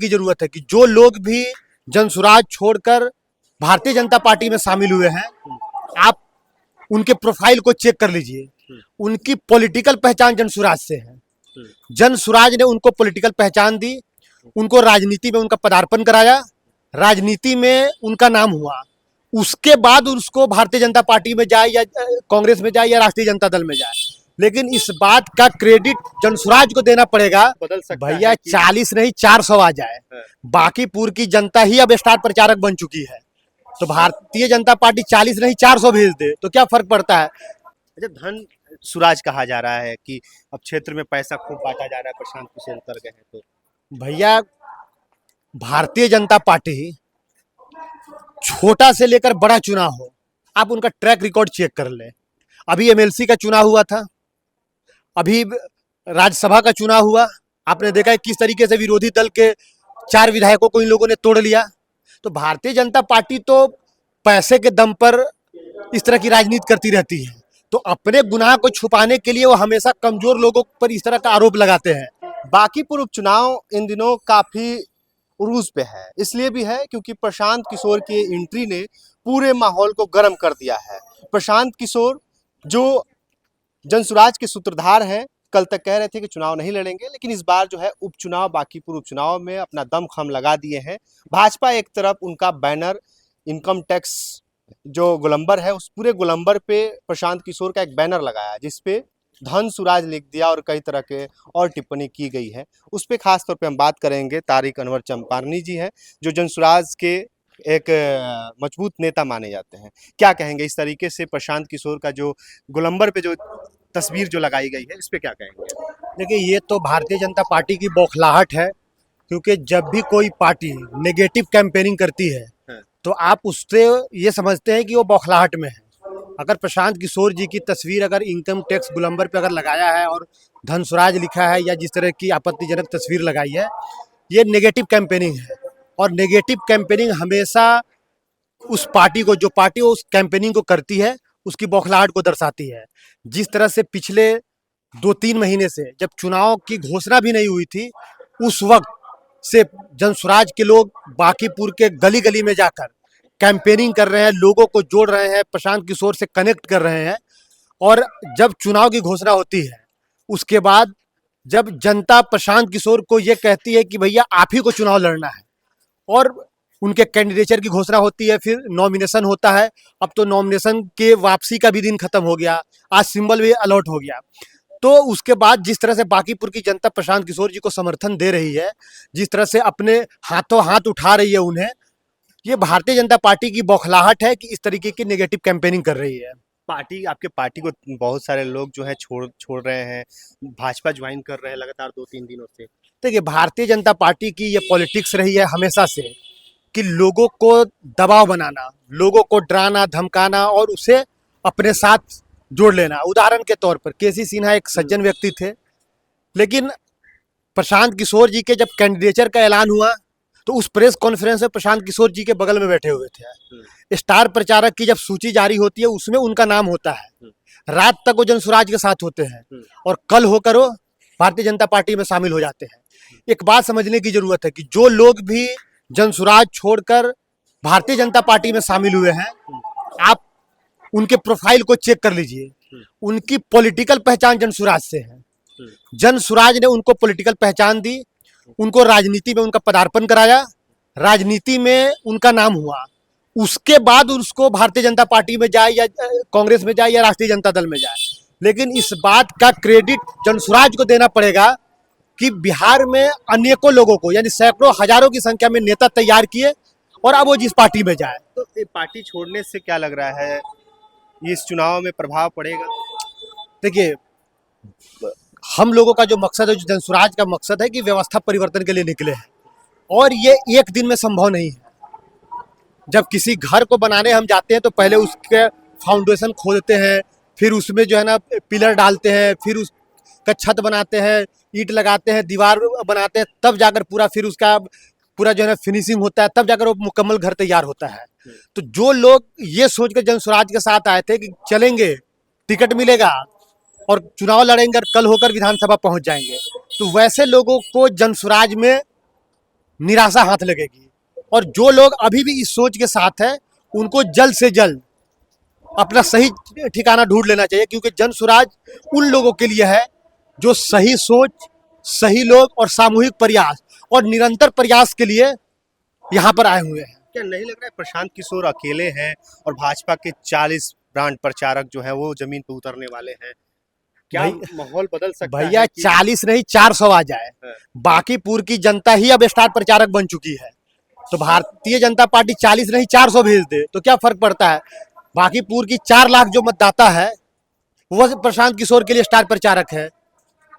की जरूरत है कि जो लोग भी जनसुराज छोड़कर भारतीय जनता पार्टी में शामिल हुए हैं, आप उनके प्रोफाइल को चेक कर लीजिए। उनकी पॉलिटिकल पहचान जनसुराज से है। जनसुराज ने उनको पॉलिटिकल पहचान दी, उनको राजनीति में उनका पदार्पण कराया, राजनीति में उनका नाम हुआ। उसके बाद उसको भारतीय जनता पार्टी में जाए या कांग्रेस में जाए या राष्ट्रीय जनता दल में जाए, लेकिन इस बात का क्रेडिट जनसुराज को देना पड़ेगा। बदल सकता भैया है कि 40 नहीं 400 आ जाए, बाकीपुर की जनता ही अब स्टार प्रचारक बन चुकी है, तो भारतीय जनता पार्टी 40 नहीं 400 भेज दे तो क्या फर्क पड़ता है। अच्छा, धन सुराज कहा जा रहा है कि अब क्षेत्र में पैसा खूब बांटा जा रहा है, प्रशांत किशोर उतर गए हैं तो भैया भारतीय जनता पार्टी छोटा से लेकर बड़ा चुनाव हो, आप उनका ट्रैक रिकॉर्ड चेक कर ले। अभी एमएलसी का चुनाव हुआ था, अभी राज्यसभा का चुनाव हुआ, आपने देखा है किस तरीके से विरोधी दल के 4 विधायकों को इन लोगों ने तोड़ लिया। तो भारतीय जनता पार्टी तो पैसे के दम पर इस तरह की राजनीति करती रहती है, तो अपने गुनाह को छुपाने के लिए वो हमेशा कमजोर लोगों पर इस तरह का आरोप लगाते हैं। बांकीपुर उपचुनाव इन दिनों काफी उरूज पे है, इसलिए भी है क्योंकि प्रशांत किशोर की एंट्री ने पूरे माहौल को गर्म कर दिया है। प्रशांत किशोर जो जनसुराज के सूत्रधार हैं, कल तक कह रहे थे कि चुनाव नहीं लड़ेंगे, लेकिन इस बार जो है उपचुनाव बांकीपुर उपचुनाव में अपना दमखम लगा दिए हैं। भाजपा एक तरफ उनका बैनर इनकम टैक्स जो गोलंबर है, उस पूरे गोलंबर पे प्रशांत किशोर का एक बैनर लगाया जिसपे धन सुराज लिख दिया और कई तरह के और टिप्पणी की गई है। उस पर खास तौर पे हम बात करेंगे। तारिक अनवर चंपारनी जी हैं जो जनसुराज के एक मजबूत नेता माने जाते हैं। क्या कहेंगे इस तरीके से प्रशांत किशोर का जो गोलंबर पे जो तस्वीर जो लगाई गई है, इस पे क्या कहेंगे? देखिए ये तो भारतीय जनता पार्टी की बौखलाहट है, क्योंकि जब भी कोई पार्टी नेगेटिव कैंपेनिंग करती है तो आप उससे ये समझते हैं कि वो बौखलाहट में है। अगर प्रशांत किशोर जी की तस्वीर अगर इनकम टैक्स गोलंबर पे अगर लगाया है और धनसुराज लिखा है या जिस तरह की आपत्तिजनक तस्वीर लगाई है, ये नेगेटिव कैंपेनिंग है। और नेगेटिव कैंपेनिंग हमेशा उस पार्टी को, जो पार्टी उस कैंपेनिंग को करती है, उसकी बौखलाहट को दर्शाती है। जिस तरह से पिछले 2-3 महीने से जब चुनाव की घोषणा भी नहीं हुई थी, उस वक्त से जनसुराज के लोग बांकीपुर के गली गली में जाकर कैंपेनिंग कर रहे हैं, लोगों को जोड़ रहे हैं, प्रशांत किशोर से कनेक्ट कर रहे हैं। और जब चुनाव की घोषणा होती है, उसके बाद जब जनता प्रशांत किशोर को ये कहती है कि भैया आप ही को चुनाव लड़ना है, और उनके कैंडिडेचर की घोषणा होती है, फिर नॉमिनेशन होता है। अब तो नॉमिनेशन के वापसी का भी दिन खत्म हो गया, आज सिंबल भी अलॉट हो गया। तो उसके बाद जिस तरह से बांकीपुर की जनता प्रशांत किशोर जी को समर्थन दे रही है, जिस तरह से अपने हाथों हाथ उठा रही है उन्हें, ये भारतीय जनता पार्टी की बौखलाहट है कि इस तरीके की नेगेटिव कैंपेनिंग कर रही है। पार्टी, आपके पार्टी को बहुत सारे लोग जो है छोड़ रहे हैं, भाजपा ज्वाइन कर रहे हैं लगातार 2-3 दिनों से। देखिए भारतीय जनता पार्टी की ये पॉलिटिक्स रही है हमेशा से कि लोगों को दबाव बनाना, लोगों को डराना धमकाना और उसे अपने साथ जोड़ लेना। उदाहरण के तौर पर केसी सिन्हा एक सज्जन व्यक्ति थे, लेकिन प्रशांत किशोर जी के जब कैंडिडेचर का ऐलान हुआ तो उस प्रेस कॉन्फ्रेंस में प्रशांत किशोर जी के बगल में बैठे हुए थे। स्टार प्रचारक की जब सूची जारी होती है उसमें उनका नाम होता है, रात तक वो जनसुराज के साथ होते हैं और कल होकर वो भारतीय जनता पार्टी में शामिल हो जाते हैं। एक बात समझने की जरूरत है कि जो लोग भी जनसुराज छोड़कर भारतीय जनता पार्टी में शामिल हुए हैं, आप उनके प्रोफाइल को चेक कर लीजिए। उनकी पॉलिटिकल पहचान जनसुराज से है। जनसुराज ने उनको पॉलिटिकल पहचान दी, उनको राजनीति में उनका पदार्पण कराया, राजनीति में उनका नाम हुआ। उसके बाद उसको भारतीय जनता पार्टी में जाए या कांग्रेस में जाए या राष्ट्रीय जनता दल में जाए, लेकिन इस बात का क्रेडिट जनसुराज को देना पड़ेगा कि बिहार में अनेकों लोगों को, यानी सैकड़ों हजारों की संख्या में नेता तैयार किए और अब वो जिस पार्टी में जाए। तो ये पार्टी छोड़ने से क्या लग रहा है, इस चुनाव में प्रभाव पड़ेगा? देखिए हम लोगों का जो मकसद है, जो जनसुराज का मकसद है कि व्यवस्था परिवर्तन के लिए निकले हैं, और ये एक दिन में संभव नहीं है। जब किसी घर को बनाने हम जाते हैं तो पहले उसके फाउंडेशन खोदते हैं, फिर उसमें जो है ना पिलर डालते हैं, फिर उसका छत बनाते हैं, ईंट लगाते हैं, दीवार बनाते हैं, तब जाकर फिर उसका पूरा जो है ना फिनिशिंग होता है, तब जाकर वो मुकम्मल घर तैयार होता है। तो जो लोग ये सोचकर जनसुराज के साथ आए थे कि चलेंगे, टिकट मिलेगा और चुनाव लड़ेंगे और कल होकर विधानसभा पहुंच जाएंगे, तो वैसे लोगों को जनसुराज में निराशा हाथ लगेगी। और जो लोग अभी भी इस सोच के साथ है उनको जल्द से जल्द अपना सही ठिकाना ढूंढ लेना चाहिए, क्योंकि जन सुराज उन लोगों के लिए है जो सही सोच, सही लोग और सामूहिक प्रयास और निरंतर प्रयास के लिए यहाँ पर आए हुए हैं। क्या नहीं लग रहा है प्रशांत किशोर अकेले हैं और भाजपा के 40 ब्रांड प्रचारक जो है वो जमीन पर उतरने वाले हैं? क्या माहौल बदल सकता भैया है कि 40 नहीं 400 आ जाए, बाकीपुर की जनता ही अब स्टार प्रचारक बन चुकी है। तो भारतीय जनता पार्टी 40 नहीं 400 भेज दे तो क्या फर्क पड़ता है। बाकीपुर की 4 लाख जो मतदाता है वह प्रशांत किशोर के लिए स्टार प्रचारक है।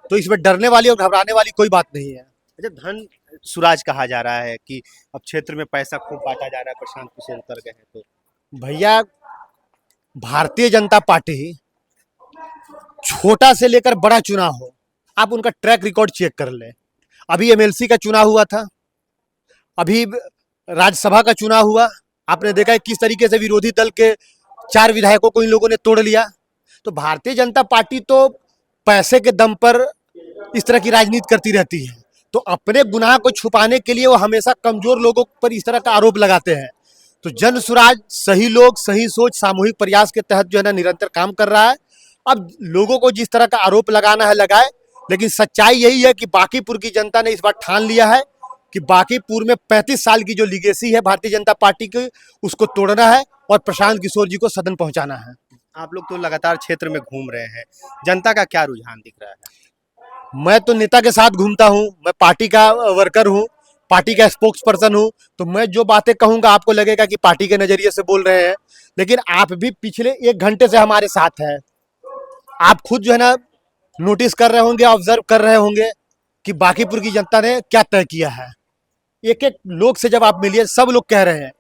तो इसमें डरने वाली और घबराने वाली कोई बात नहीं है। अच्छा, धन सुराज कहा जा रहा है कि अब क्षेत्र में पैसा खूब बांटा जा रहा है, प्रशांत किशोर उतर गए हैं तो? भैया भारतीय जनता पार्टी छोटा से लेकर बड़ा चुनाव हो, आप उनका ट्रैक रिकॉर्ड चेक कर ले। अभी एमएलसी का चुनाव हुआ था, अभी राज्यसभा का चुनाव हुआ, आपने देखा है किस तरीके से विरोधी दल के 4 विधायकों को इन लोगों ने तोड़ लिया। तो भारतीय जनता पार्टी तो पैसे के दम पर इस तरह की राजनीति करती रहती है। तो अपने गुनाह को छुपाने के लिए वो हमेशा कमजोर लोगों पर इस तरह का आरोप लगाते हैं। तो जन सुराज सही लोग, सही सोच, सामूहिक प्रयास के तहत जो है ना निरंतर काम कर रहा है। अब लोगों को जिस तरह का आरोप लगाना है लगाए, लेकिन सच्चाई यही है कि बाकीपुर की जनता ने इस बार ठान लिया है कि बाकीपुर में 35 साल की जो लीगेसी है भारतीय जनता पार्टी की, उसको तोड़ना है और प्रशांत किशोर जी को सदन पहुंचाना है। आप लोग तो लगातार क्षेत्र में घूम रहे हैं, जनता का क्या रुझान दिख रहा है? मैं तो नेता के साथ घूमता हूं, मैं पार्टी का वर्कर हूं, पार्टी का स्पोक्स पर्सन हूं। तो मैं जो बातें कहूंगा आपको लगेगा कि पार्टी के नजरिए से बोल रहे हैं, लेकिन आप भी पिछले 1 घंटे से हमारे साथ हैं। आप खुद जो है ना नोटिस कर रहे होंगे, ऑब्जर्व कर रहे होंगे कि बाकीपुर की जनता ने क्या तय किया है। एक एक लोग से जब आप मिलिए, सब लोग कह रहे हैं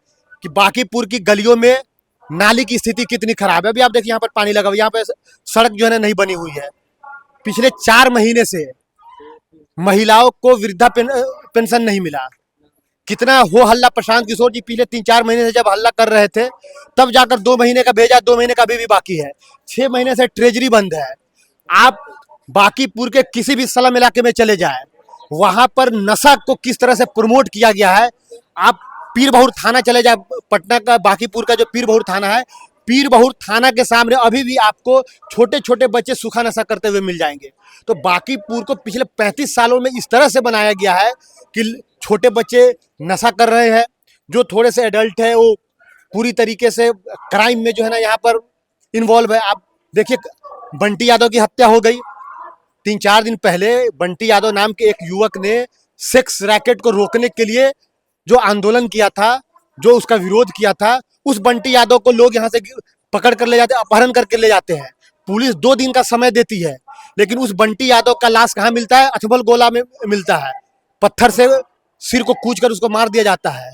कि बाकीपुर की गलियों में नाली की स्थिति कितनी खराब है। अभी आप देखिए यहाँ पर पानी लगा हुआ, यहाँ पे सड़क जो है ना नहीं बनी हुई है। पिछले 4 महीने से महिलाओं को वृद्धा पेंशन नहीं मिला। कितना हो हल्ला प्रशांत किशोर जी पिछले 3-4 महीने से जब हल्ला कर रहे थे, तब जाकर 2 महीने का भेजा, 2 महीने का अभी भी बाकी है। 6 महीने से ट्रेजरी बंद है। आप बाकीपुर के किसी भी स्लम इलाके में चले जाए, वहां पर नशा को किस तरह से प्रमोट किया गया है। आप पीर बहुर थाना चले जाए, पटना का बाकीपुर का जो पीर बहुर थाना है, पीर बहुर थाना के सामने अभी भी आपको छोटे छोटे बच्चे सूखा नशा करते हुए मिल जाएंगे। तो बाकीपुर को पिछले 35 सालों में इस तरह से बनाया गया है कि छोटे बच्चे नशा कर रहे हैं, जो थोड़े से एडल्ट है वो पूरी तरीके से क्राइम में जो है ना यहाँ पर इन्वॉल्व है। आप देखिए बंटी यादव की हत्या हो गई। 3-4 दिन पहले बंटी यादव नाम के एक युवक ने सेक्स रैकेट को रोकने के लिए जो आंदोलन किया था, जो उसका विरोध किया था, उस बंटी यादव को लोग यहाँ से पकड़ कर ले जाते, अपहरण करके ले जाते हैं। पुलिस 2 दिन का समय देती है, लेकिन उस बंटी यादव का लाश कहाँ मिलता है? अथमल गोला में मिलता है। पत्थर से सिर को कूच कर उसको मार दिया जाता है।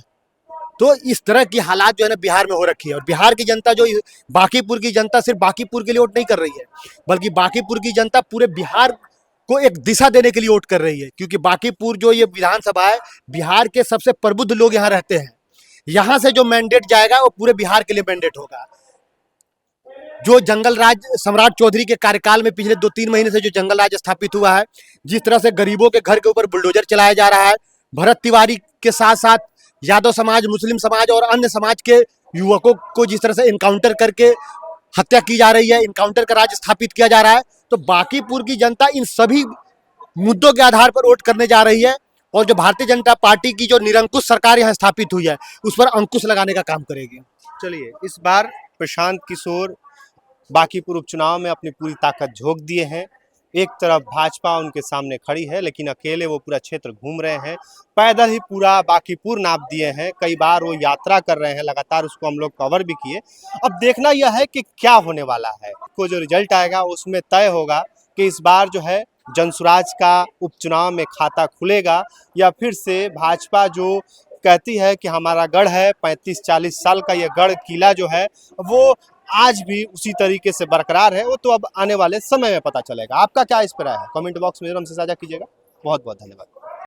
तो इस तरह की हालात जो है ना बिहार में हो रखी है। और बिहार की जनता जो बाकीपुर की जनता सिर्फ बाकीपुर के लिए वोट नहीं कर रही है, बल्कि बाकीपुर की जनता पूरे बिहार को एक दिशा देने के लिए वोट कर रही है। क्योंकि बाकीपुर जो ये विधानसभा है, बिहार के सबसे प्रबुद्ध लोग यहाँ रहते हैं। यहाँ से जो मैंडेट जाएगा वो पूरे बिहार के लिए मैंडेट होगा। जो जंगल राज सम्राट चौधरी के कार्यकाल में पिछले 2-3 महीने से जो जंगल राज स्थापित हुआ है, जिस तरह से गरीबों के घर के ऊपर बुलडोजर चलाया जा रहा है, भरत तिवारी के साथ साथ यादव समाज, मुस्लिम समाज और अन्य समाज के युवकों को जिस तरह से इनकाउंटर करके हत्या की जा रही है, इनकाउंटर का राज स्थापित किया जा रहा है, तो बाकीपुर की जनता इन सभी मुद्दों के आधार पर वोट करने जा रही है। और जो भारतीय जनता पार्टी की जो निरंकुश सरकार यहाँ स्थापित हुई है, उस पर अंकुश लगाने का काम करेगी। चलिए, इस बार प्रशांत किशोर बाकीपुर उपचुनाव में अपनी पूरी ताकत झोंक दिए हैं। एक तरफ भाजपा उनके सामने खड़ी है, लेकिन अकेले वो पूरा क्षेत्र घूम रहे हैं। पैदल ही पूरा बाकीपुर नाप दिए हैं। कई बार वो यात्रा कर रहे हैं, लगातार उसको हम लोग कवर भी किए। अब देखना यह है कि क्या होने वाला है। को जो रिजल्ट आएगा उसमें तय होगा कि इस बार जो है जनसुराज का उपचुनाव में खाता खुलेगा, या फिर से भाजपा जो कहती है कि हमारा गढ़ है, 35-40 साल का ये गढ़ किला जो है वो आज भी उसी तरीके से बरकरार है। वो तो अब आने वाले समय में पता चलेगा। आपका क्या इस पर राय है? कमेंट बॉक्स में हमसे साझा कीजिएगा। बहुत बहुत धन्यवाद।